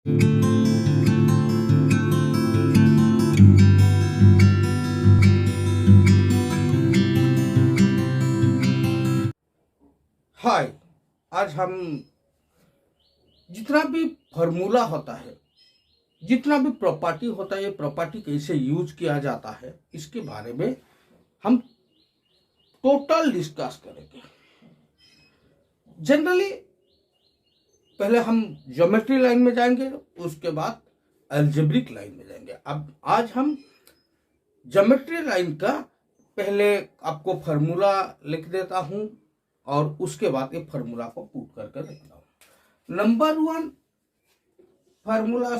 हाय। आज हम जितना भी फॉर्मूला होता है, जितना भी प्रॉपर्टी होता है, ये प्रॉपर्टी कैसे यूज किया जाता है, इसके बारे में हम टोटल डिस्कस करेंगे। जनरली पहले हम ज्योमेट्री लाइन में जाएंगे, उसके बाद अलजेब्रिक लाइन में जाएंगे। अब आज हम ज्योमेट्री लाइन का पहले आपको फार्मूला लिख देता हूं और उसके बाद ये फार्मूला को पुट करके देखता हूं। Number 1 formula,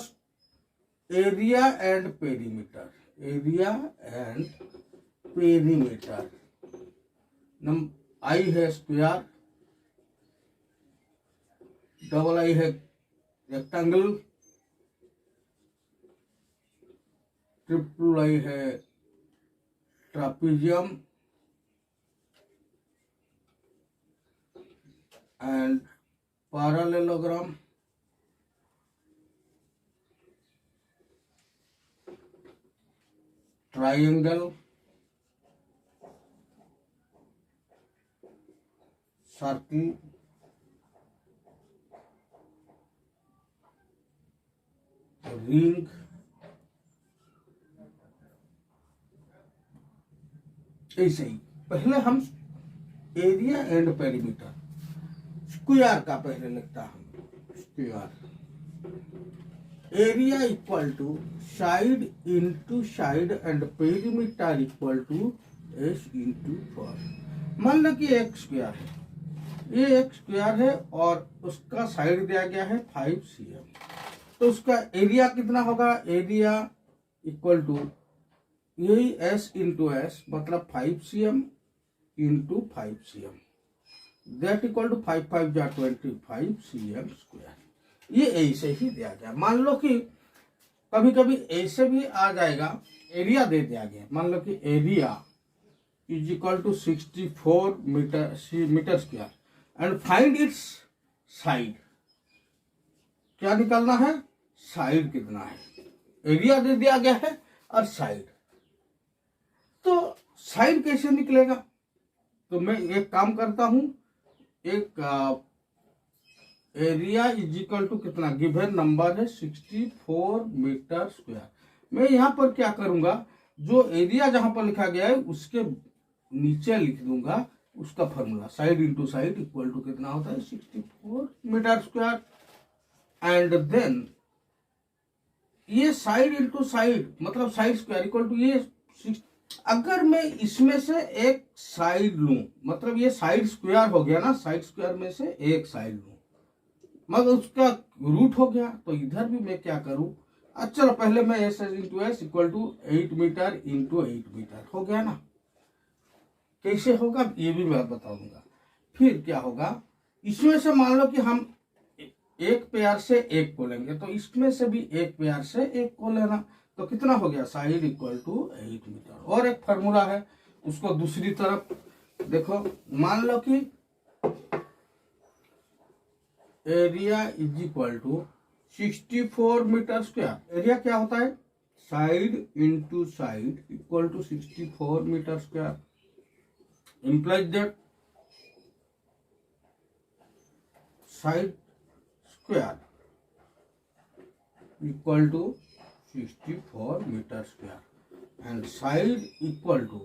area and perimeter. Area and perimeter, I है स्क्वायर, डबल आई है रेक्टेंगल, ट्रिपल आई है trapezium and parallelogram, triangle, circle, ring, ऐसे ही। पहले हम एरिया एंड पेरीमीटर, स्क्वायर का पहले लिखता हूं। Square area equal to side into side and perimeter equal to S into 4। मान लो कि एक स्क्वायर है, ये एक स्क्वायर है और उसका साइड दिया गया है 5 cm, तो उसका एरिया कितना होगा? एरिया इक्वल टू यही एस इंटू एस, मतलब 5 cm into 5 cm, that equal to 5 5 जा 25 cm स्क्वायर। ये ऐसे ही दिया गया। मान लो कि कभी कभी ऐसे भी आ जाएगा, एरिया दे दिया गया। मान लो कि area is equal to 64 meter square and find its side. क्या निकालना है? साइड कितना है। एरिया दे दिया गया है और साइड, तो साइड कैसे निकलेगा? तो मैं एक काम करता हूं, एक एरिया इज इक्वल टू कितना गिवन नंबर है 64 मीटर स्क्वायर। मैं यहां पर क्या करूंगा, जो एरिया जहां पर लिखा गया है उसके नीचे लिख दूंगा उसका formula. Side into side equal to कितना होता है? 64 मीटर स्क्वायर। एंड देन ये साइड इंटू साइड मतलब साइड स्क्वायर इक्वल टू ये। अगर मैं इसमें से एक साइड लूं, मतलब ये साइड स्क्वायर हो गया ना, साइड स्क्वायर में से एक साइड लूं, मगर उसका रूट हो गया, तो इधर भी मैं क्या करूं? चलो पहले मैं S into S equal to 8 meter into 8 meter हो गया ना। कैसे होगा ये भी मैं बताऊंगा। फिर क्या होगा, इसमें से मान लो कि हम एक पेयर से एक को लेंगे, तो इसमें से भी एक पेयर से एक को लेना, तो कितना हो गया? Side equal to 8 meter. और एक फार्मूला है, उसको दूसरी तरफ देखो। मान लो कि area is equal to 64 meter square. Area क्या होता है? Side into side equal to 64 meter square. implies that side square equal to 64 meter square and side equal to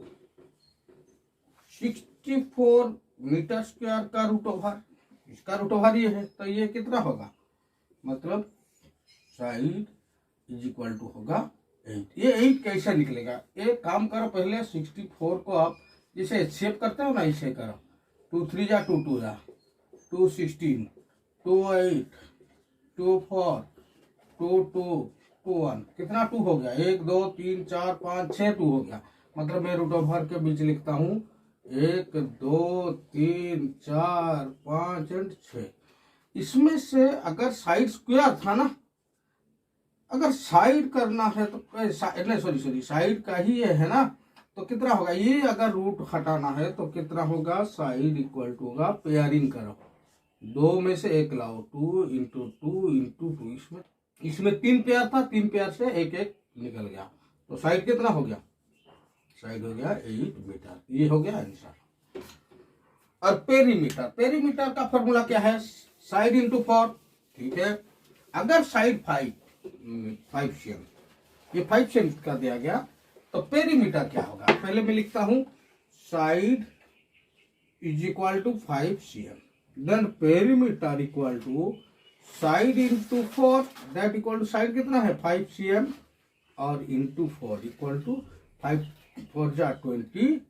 64 meter square का रूट ओवर, इसका रूट ओवर ये है, तो ये कितना होगा? मतलब साइड इज इक्वल टू होगा 8। ये 8 कैसे निकलेगा? एक काम करो, पहले 64 को आप जैसे शेप करते हो ना, इसे करो। 2 3 जा 2 2 जा 2 16 2 8 2 4 2 2 2 1। कितना 2 हो गया? 1 2 3 4 5 6 2 हो गया। मतलब मैं रूट ओवर के बीच लिखता हूँ 1 2 3 4 5 एंड 6। इसमें से अगर साइड स्क्वायर था ना, अगर साइड करना है तो नहीं सॉरी साइड का ही ये है ना, तो कितना होगा? ये अगर रूट हटाना है तो कितना होगा? साइड इक्वल टू होगा, पेयरिंग करो, 2 में से 1 लाओ, 2 इंटू 2 इंटू 2। इसमें इसमें 3 पेयर था, 3 पेयर से एक एक निकल गया, तो साइड कितना हो गया, साइड हो गया 8 मीटर। ये हो गया आंसर। और पेरीमीटर, पेरीमीटर का फॉर्मूला क्या है, साइड इंटू 4, ठीक है। अगर साइड 5 cm, ये 5 cm का दिया गया, तो पेरीमीटर क्या होगा, पहले मैं लिखता हूं side is equal to 5 cm, then perimeter equal to side into 4, that equal to side कितना है 5 cm और इंटू 4 इक्वल टू 5 4 जा 20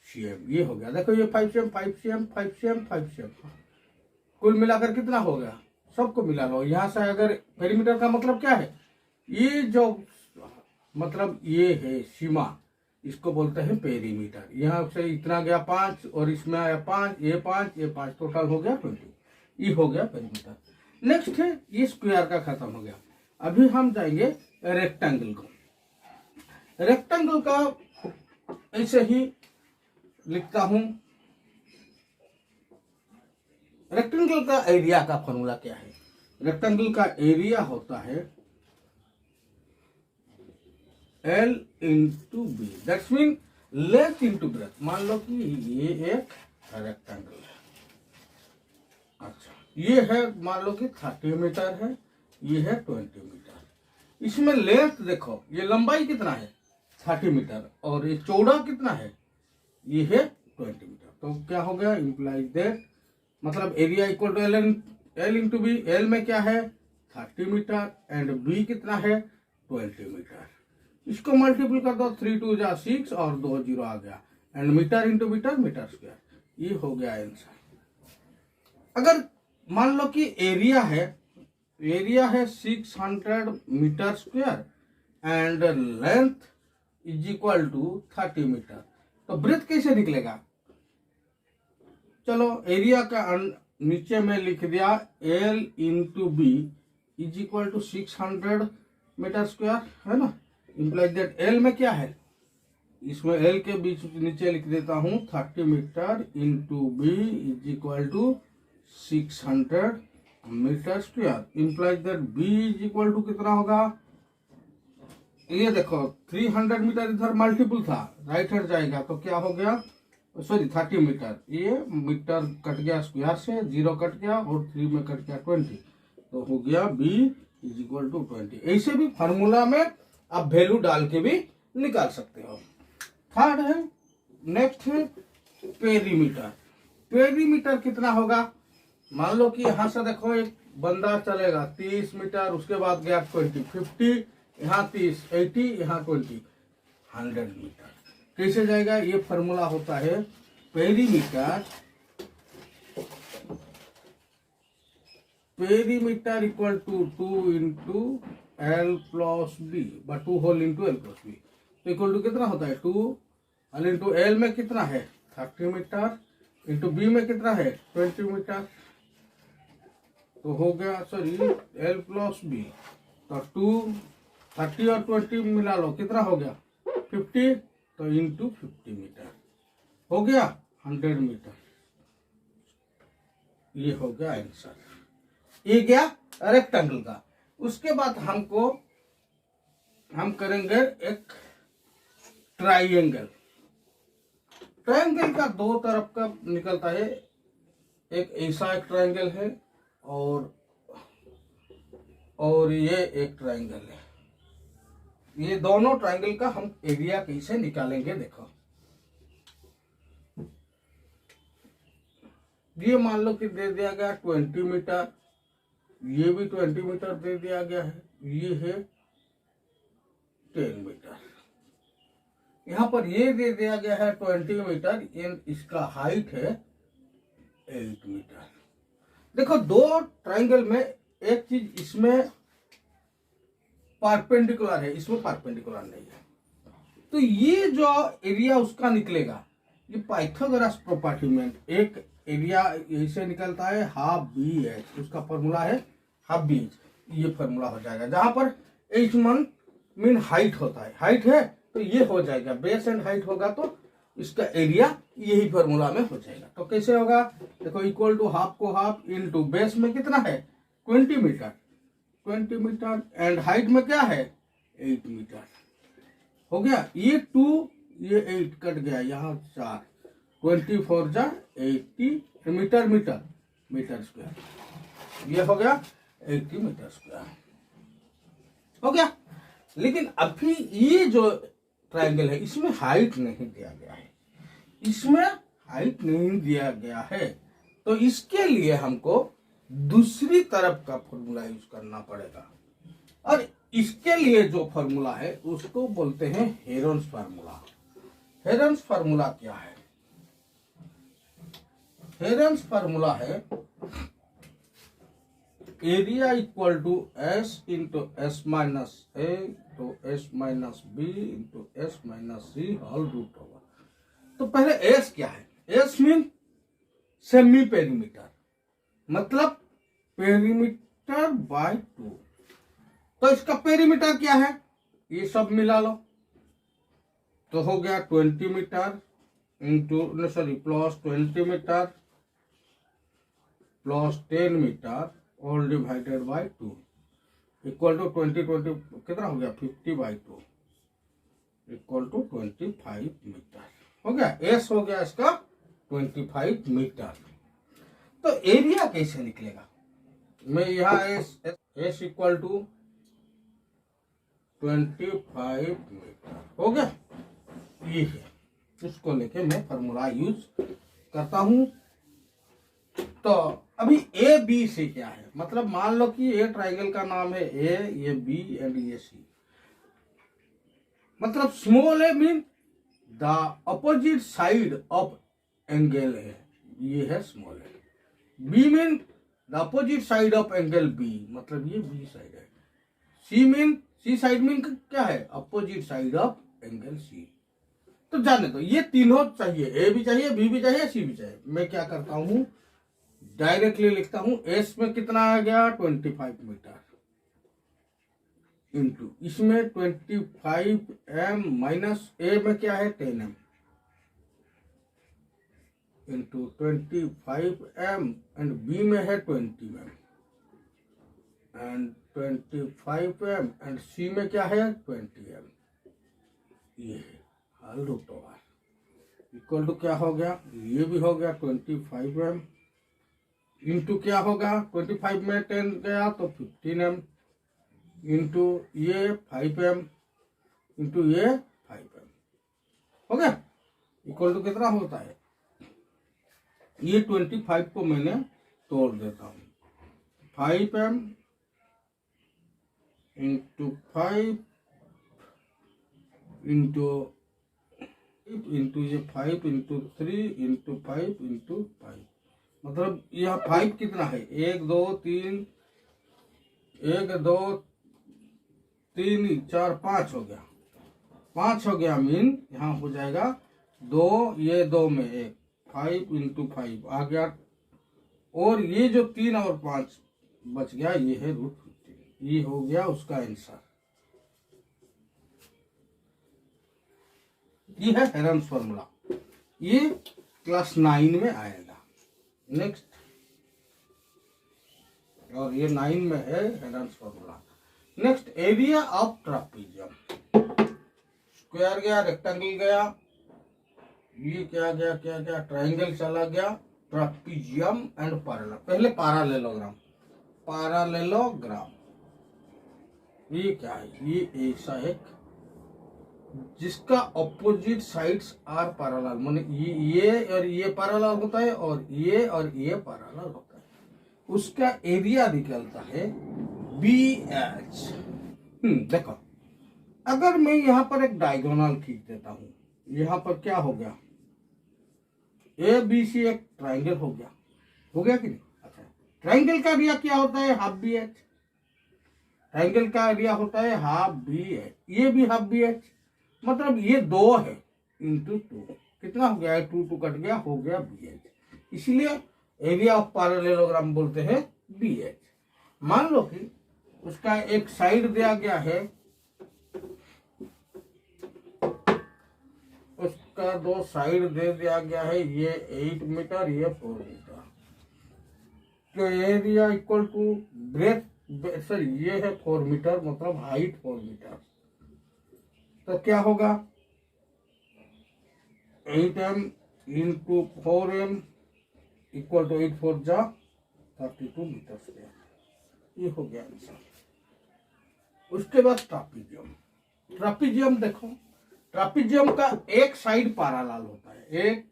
cm। ये हो गया, देखो ये 5 cm 5 cm 5 cm 5 cm, कुल मिलाकर कितना हो गया, सबको मिला लो। यहाँ से अगर पेरीमीटर का मतलब क्या है, ये जो मतलब ये है सीमा, इसको बोलते हैं पेरीमीटर। यहाँ से इतना गया 5 और इसमें आया 5, ये 5 ये 5, टोटल हो गया 20, ये हो गया पेरीमीटर। नेक्स्ट है ये स्क्वायर का खत्म हो गया। अभी हम जाएंगे रेक्टेंगल को। रेक्टेंगल का ऐसे ही लिखता हूं, रेक्टेंगल का एरिया का फॉर्मूला क्या है, रेक्टेंगल का एरिया होता है L into B, that's mean length into breadth. मान लो कि ये एक रेक्टेंगल है, अच्छा ये है मान लो कि 30 मीटर है, ये है 20 मीटर। इसमें लेंथ देखो, ये लंबाई कितना है 30 मीटर और ये चौड़ा कितना है, ये है 20 मीटर। तो क्या हो गया, इंप्लाइज दैट मतलब area equal to L into B. L में क्या है 30 मीटर एंड बी कितना है 20 मीटर। इसको मल्टीपल कर दो, 3 2 जा 6 और 2 0 आ गया, and meter into meter meter square, ये हो गया आंसर। अगर मान लो कि एरिया है 600 meter square and length is equal to 30 meter, तो ब्रेथ कैसे निकलेगा, चलो एरिया का नीचे में लिख दिया L into B is equal to 600 meter square, है ना। इंप्लाइज दैट एल में क्या है, इसमें एल के बीच नीचे लिख देता हूं 30 meter into B is equal to 600 meter square. Implies that B is equal to कितना होगा, ये देखो 300 मीटर इधर मल्टीपल था, राइट हैंड जाएगा तो क्या हो गया, सॉरी 30 मीटर, ये मीटर कट गया स्क्वायर से, 0 कट गया और 3 में कट गया 20, तो हो गया b इज इक्वल टू 20। ऐसे भी फार्मूला में आप वैल्यू डाल के भी निकाल सकते हो। थर्ड है, नेक्स्ट है पेरीमीटर। पेरीमीटर कितना होगा, मान लो कि यहां से देखो एक बंदा चलेगा 30 मीटर, उसके बाद गया 20 50, यहाँ 30 80, यहाँ 20 100 मीटर। कैसे जाएगा, ये फॉर्मूला होता है perimeter equal to 2 into L plus B, 2 whole into L plus B, तो इक्वल टू कितना होता है 2 एल इंटू एल में कितना है 30 मीटर इंटू बी में कितना है 20 मीटर, तो हो गया सॉरी एल प्लस बी, तो 2 30 और 20 मिला लो कितना हो गया 50, तो इंटू 50 मीटर हो गया 100 मीटर। ये हो गया आंसर, ये गया रेक्टेंगल का। उसके बाद हम करेंगे एक ट्राइंगल। ट्राइंगल का 2 तरफ का निकलता है, एक ऐसा एक ट्राइंगल है और ये एक ट्राइंगल है। ये दोनों ट्राइंगल का हम एरिया कैसे निकालेंगे, देखो ये मान लो कि दे दिया गया 20 मीटर, ये भी 20 मीटर दे दिया गया है, ये है 10 मीटर, यहाँ पर ये दे दिया गया है 20 मीटर, इसका हाइट है 8 मीटर। देखो 2 ट्राइंगल में एक चीज इसमें परपेंडिकुलर है, इसमें परपेंडिकुलर नहीं है, तो ये जो एरिया उसका निकलेगा, ये पाइथागोरस प्रॉपर्टी में एक एरिया ऐसे निकलता है हाफ बी एच, उसका फॉर्मूला है हाफ बी एच, ये फॉर्मूला हो जाएगा। जहां पर एच मीन हाइट होता है, हाइट है तो ये हो जाएगा, बेस एंड हाइट होगा तो इसका एरिया यही फॉर्मूला में हो जाएगा। तो कैसे होगा, देखो इक्वल टू हाफ को हाफ इंटू बेस में कितना है 20 मीटर 20 मीटर एंड हाइट में क्या है 8 मीटर। हो गया, ये 2 ये 8 कट गया, यहाँ 4, 24 जा 80 मीटर मीटर मीटर स्क्वायर, ये हो गया 80 मीटर स्क्वायर हो गया। लेकिन अभी ये जो ट्रायंगल है इसमें हाइट नहीं दिया गया है, इसमें हाइट नहीं दिया गया है, तो इसके लिए हमको दूसरी तरफ का फॉर्मूला यूज करना पड़ेगा। और इसके लिए जो फॉर्मूला है उसको बोलते हैं हेरोन्स फार्मूला। हेरोन्स फार्मूला क्या है? हेरोन्स फार्मूला है area equal to S into s minus a तो s minus b into s minus c whole root over. तो पहले एस क्या है? एस मीन सेमी पेरीमीटर, मतलब पेरीमीटर बाय 2। तो इसका पेरीमीटर क्या है? ये सब मिला लो तो हो गया 20 meter into sorry plus 20 meter plus 10 meter all divided by 2 equal to 20 कितना हो गया 50/2 इक्वल टू 25 मीटर हो गया। एस हो गया इसका 25 मीटर। तो एरिया कैसे निकलेगा? मैं यहाँ एस इक्वल टू 25 मीटर हो गया, ये है, उसको लेके मैं फॉर्मूला यूज करता हूं। तो अभी ए बी सी क्या है? मतलब मान लो कि ये ट्राइंगल का नाम है ए, ये बी एंड ये सी। मतलब small A mean the opposite side of angle है, ये है small A. B mean the opposite side of angle B, मतलब ये बी साइड है। C mean C side mean क्या है? Opposite side of angle C. तो जाने दो, ये तीनों चाहिए, ए भी चाहिए, बी भी चाहिए, सी भी चाहिए। मैं क्या करता हूं, डायरेक्टली लिखता हूं। एस में कितना आ गया 25 मीटर इंटू इसमें 25m माइनस ए में क्या है 10m into 25m and B में है 20m एंड 25m एंड सी में क्या है 20m। ये है whole root over equal to क्या हो गया, ये भी हो गया 25m इंटू क्या होगा 25 में 10 गया तो 15m इंटू ये 5m इंटू ये 5m हो गया इक्वल टू कितना होता है? ये 25 को मैंने तोड़ देता हूँ, 5m इंटू 5 इंटू ये 5 इंटू 3 इंटू 5 इंटू 5, मतलब यह 5 कितना है 1 2 3 1 2 3 4 5 हो गया, 5 हो गया मीन यहाँ हो जाएगा 2, ये 2 में 1, 5 इंटू 5 आ गया, और ये जो 3 और 5 बच गया ये है √15। ये हो गया उसका आंसर। ये है हेरोन्स फार्मूला, ये क्लास 9 में आएगा नेक्स्ट, और ये 9 में है Heron's formula. Next area of trapezium. Square गया, रेक्टेंगल गया, ये क्या गया क्या गया ट्रायंगल चला गया, ट्रापेजियम एंड पैरेलल। पहले पैरेललोग्राम ये क्या है? ये ऐसा एक जिसका ऑपोजिट साइड्स आर पैरेलल, माने ये और ये पैरेलल होता है और ये पैरेलल होता है, उसका एरिया निकलता है BH। देखो अगर मैं यहाँ पर एक डायगोनल खींच देता हूँ, यहाँ पर क्या हो गया ABC एक ट्राइंगल हो गया कि नहीं? अच्छा, ट्राइंगल का एरिया क्या होता है? Half BH। ट्राइंगल का एरिया होता है हाफ BH, ये भी हाफ BH, मतलब ये 2 है इंटू 2 कितना हो गया है 2 कट गया हो गया BH, इसलिए एरिया ऑफ पैरेललोग्राम बोलते हैं BH। मान लो कि उसका एक साइड दिया गया है, उसका 2 साइड दे दिया गया है, ये 8 मीटर ये 4 मीटर। तो area equal to breadth sorry ये है 4 मीटर, मतलब हाइट 4 मीटर। तो क्या होगा 8m into 4m equal to 8 4 जा 32 मीटर स्क्वायर। ये हो गया आंसर। उसके बाद ट्रापीजियम। ट्रापीजियम देखो, ट्रापीजियम का एक साइड पैरेलल होता है, एक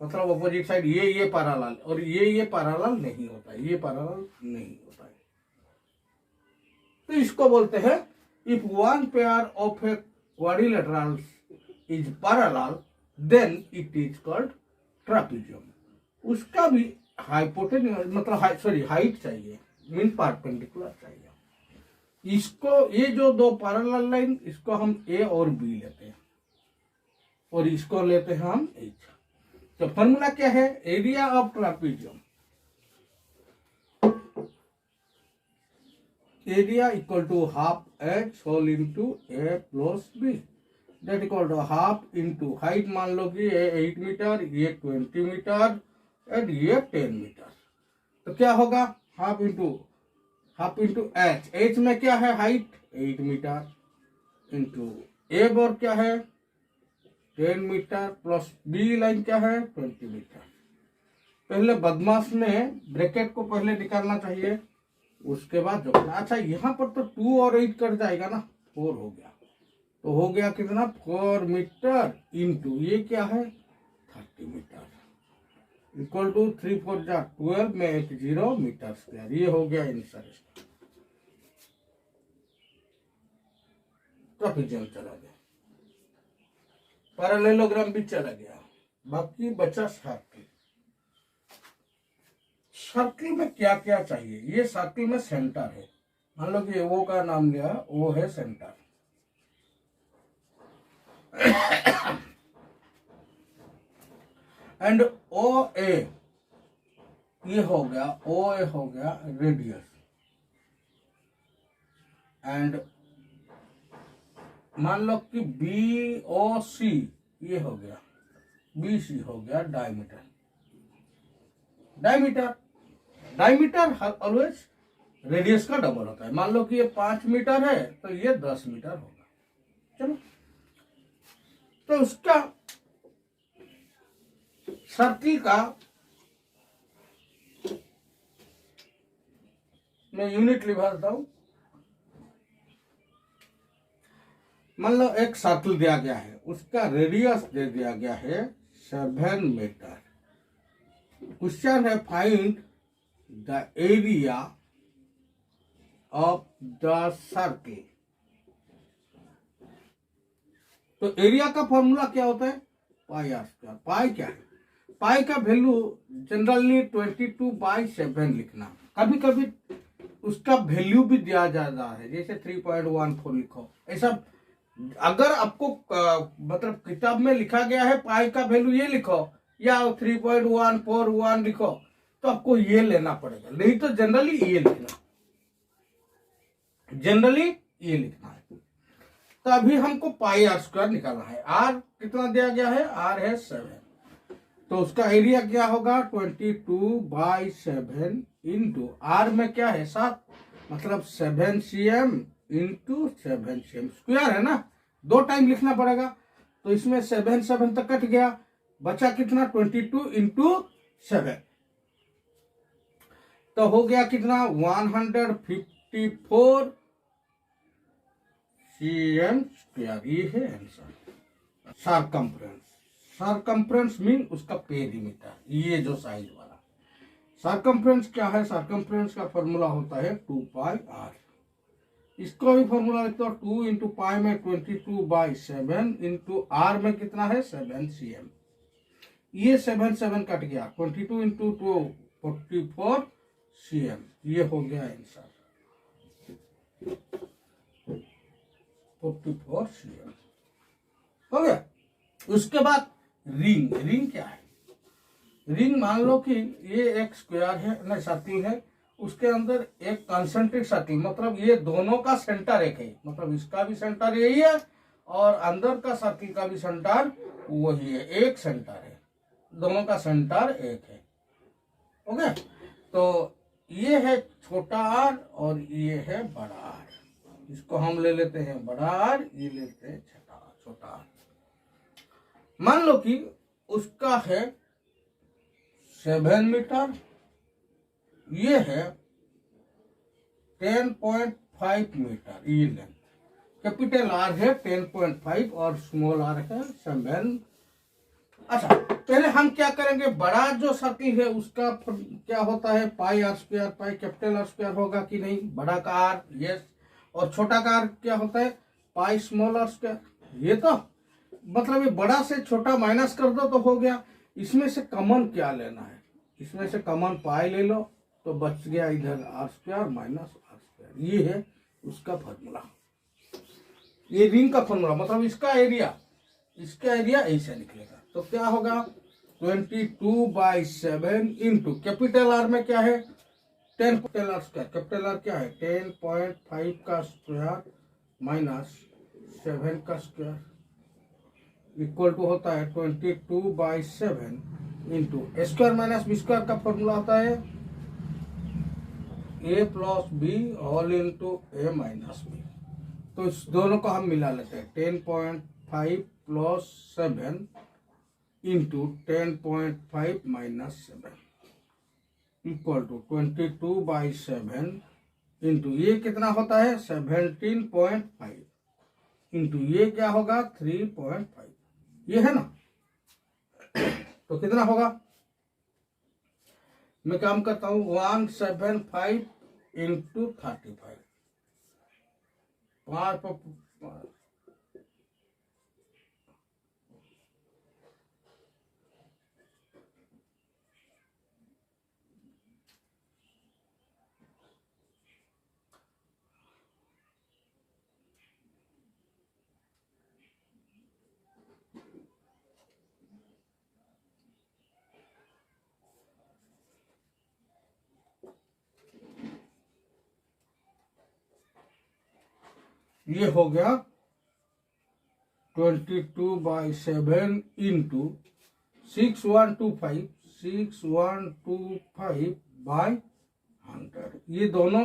मतलब अपोजिट साइड, ये पैरेलल, और ये पैरेलल नहीं होता है, ये पैरेलल नहीं होता है। तो इसको बोलते हैं if one pair of a quadrilateral is parallel then it is called trapezium. उसका भी हाइपोटेन्यूज मतलब सॉरी हाइट चाहिए, मीन परपेंडिकुलर चाहिए। इसको ये जो दो पैरेलल लाइन, इसको हम ए और बी लेते हैं और इसको लेते हैं हम एच। तो फॉर्मूला क्या है, area of trapezium, area equal to half h whole into a plus b, that equal to half into height मान लो कि ये 8 मीटर, ये 20 मीटर एंड ये 10 मीटर। तो क्या होगा हाफ इंटू एच, एच में क्या है हाइट 8 मीटर इंटू ए और क्या है 10 मीटर प्लस बी लाइन क्या है 20 मीटर। पहले बदमाश में ब्रैकेट को पहले निकालना चाहिए, उसके बाद जोड़ना। अच्छा यहाँ पर तो 2 और 8 कट जाएगा ना, 4 हो गया। तो हो गया कितना 4 मीटर इंटू ये क्या है 30 मीटर इक्वल टू 3 4 जा 12 में 80 मीटर स्क्वायर। ये हो गया आंसर इसका। ट्रापीजियम चला गया, पैरेललोग्राम भी चला गया, बाकी बचा सर्किल। सर्किल में क्या क्या चाहिए, ये सर्किल में सेंटर है, मान लो कि वो का नाम लिया, वो है सेंटर। एंड ओ ए ये हो गया, ओ ए हो गया रेडियस, एंड मान लो कि बी ओ सी ये हो गया, बी सी हो गया डायमीटर। डायमीटर ऑलवेज रेडियस का डबल होता है। मान लो कि ये 5 मीटर है तो ये 10 मीटर होगा। चलो, तो उसका सर्किल का मैं यूनिट लिखता हूं। मान लो एक सर्किल दिया गया है, उसका रेडियस दे दिया गया है 7 मीटर। क्वेश्चन है find the area of the circle. तो एरिया का फॉर्मूला क्या होता है पाई आर स्क्वायर। पाई क्या है, पाई का वैल्यू जनरली 22/7 लिखना। कभी कभी उसका वैल्यू भी दिया जाता है, जैसे 3.14 लिखो। ऐसा अगर आपको मतलब किताब में लिखा गया है पाई का वैल्यू ये लिखो या 3.141 लिखो, तो आपको ये लेना पड़ेगा, नहीं तो जनरली ये लिखना, जनरली ये लिखना है। तो अभी हमको पाई आर स्क्वायर निकालना है। आर कितना दिया गया है, आर है 7, तो उसका एरिया क्या होगा 22/7 इंटू आर में क्या है 7, मतलब 7 cm इंटू 7 cm स्क्वायर है ना, 2 टाइम लिखना पड़ेगा। तो इसमें 7 तक कट गया, बचा कितना 22 इंटू 7, तो हो गया कितना 154 cm स्क्वायर। ये है आंसर। सरकमफ्रेंस मीन उसका पेरीमीटर, ये जो साइज वाला। सरकमफ्रेंस क्या है, सरकमफ्रेंस का फॉर्मूला होता है 2πr। इसको भी फॉर्मूला लिखते हो 2 इंटू पाई में 22/7 इंटू आर में कितना है 7 cm। ये 7 कट गया, 22 इंटू 2 44 cm। ये हो गया आंसर 44 cm हो गया। उसके बाद रिंग क्या है, रिंग मान लो कि ये एक स्क्वायर है ना, सर्किल है, उसके अंदर एक कंसेंट्रिक सर्किल, मतलब ये दोनों का सेंटर एक है, मतलब इसका भी सेंटर यही है और अंदर का सर्किल का भी सेंटर वही है, एक सेंटर है, दोनों का सेंटर एक है। ओके, तो ये है छोटा आर और ये है बड़ा आर। इसको हम ले लेते हैं बड़ा आर, ये लेते हैं छोटा आर। मान लो कि उसका है 7 मीटर, ये है 10.5 मीटर ये लेंथ। कैपिटल आर है 10.5 और स्मॉल आर है 7। अच्छा, पहले हम क्या करेंगे, बड़ा जो सर्किल है उसका क्या होता है, pi are square. Pi capital R square होगा कि नहीं, बड़ा का आर, यस। और छोटा का आर क्या होता है, पाई स्मॉल आर स्क्वायर। ये तो मतलब ये बड़ा से छोटा माइनस कर दो तो हो गया। इसमें से कॉमन क्या लेना है, इसमें से कॉमन पाई ले लो तो बच गया इधर R square minus R square. ये है उसका फॉर्मूला, ये रिंग का फॉर्मूला। मतलब इसका एरिया ऐसे निकलेगा। तो क्या होगा, 22/7 इंटू कैपिटल आर में क्या है 10 capital R square. Capital R क्या है 10.5 का स्क्वायर माइनस 7 का स्क्वायर इक्वल टू होता है 22/7 into square minus B square का फॉर्मूला होता है a plus B whole into A minus B. तो इस दोनों को हम मिला लेते हैं, 10.5 plus 7 into 10.5 minus 7 equal to 22/7 into ये कितना होता है 17.5 इंटू ये क्या होगा 3.5। ये है ना, तो कितना होगा, मैं काम करता हूं 175 इंटू 35। 5 ये हो गया 22/7 इंटू 6125/100। ये दोनों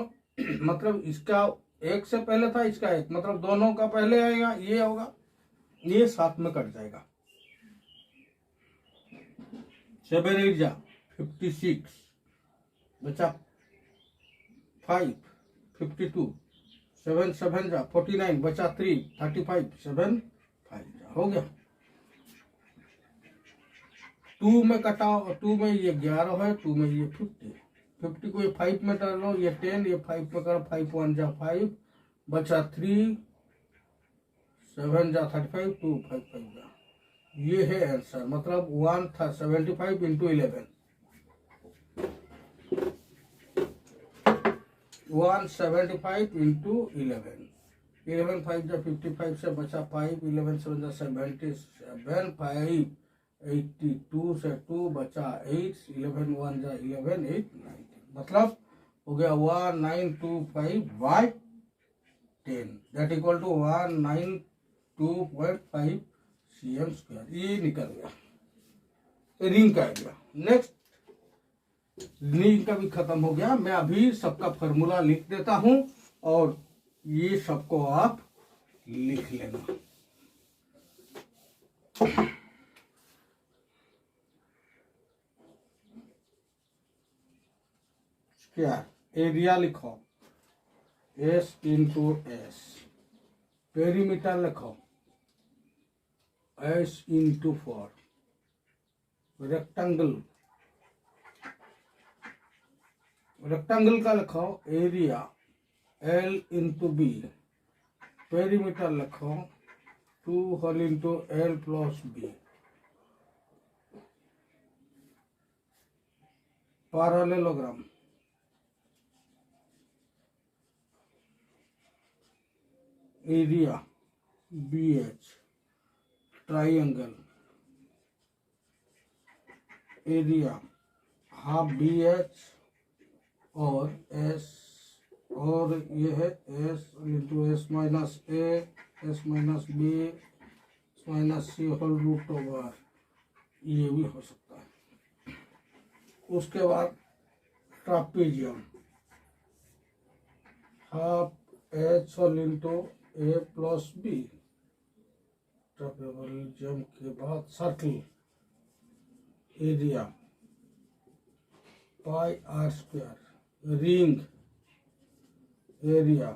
मतलब इसका एक से पहले था, इसका एक, मतलब दोनों का पहले आएगा, ये होगा, ये साथ में कट जाएगा। 7 8 जा 56 बचा 5 52 7 7 जा 49 बचा 3 35 7 5 जा हो गया। 2 में कटाओ, 2 में ये 11 है, 2 में ये 50 को ये 5 में कर लो, ये 10, ये 5 में करो, 5 1 जा 5 बचा 3 7 जा 35 2 5 5 जा। ये है आंसर, मतलब 175 इंटू 11 175 इंटू 11 11 5 जा 55 से बचा 5 11 7 जा 77 5 82 से 2 बचा 8 11 1 जा 11 8 19 मतलब हो गया 1925/10 that equal to 192.5 cm square. ये निकल गया रिंग का एरिया। नेक्स्ट, रिंग का भी खत्म हो गया। मैं अभी सबका फॉर्मूला लिख देता हूं और ये सबको आप लिख लेना। क्या एरिया लिखो S इंटू एस, पेरीमीटर लिखो S इंटू 4, रेक्टेंगल का लिखो area L into b, perimeter लिखो 2 whole into L plus b, parallelogram area BH, triangle area half BH और S, और ये है S into S minus A S minus B minus C whole root over, ये भी हो सकता है। उसके बाद trapezium half h whole into a plus b, trapezoidal के बाद circle area pi are square, ring area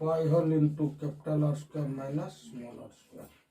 pi whole into capital R square minus small R square.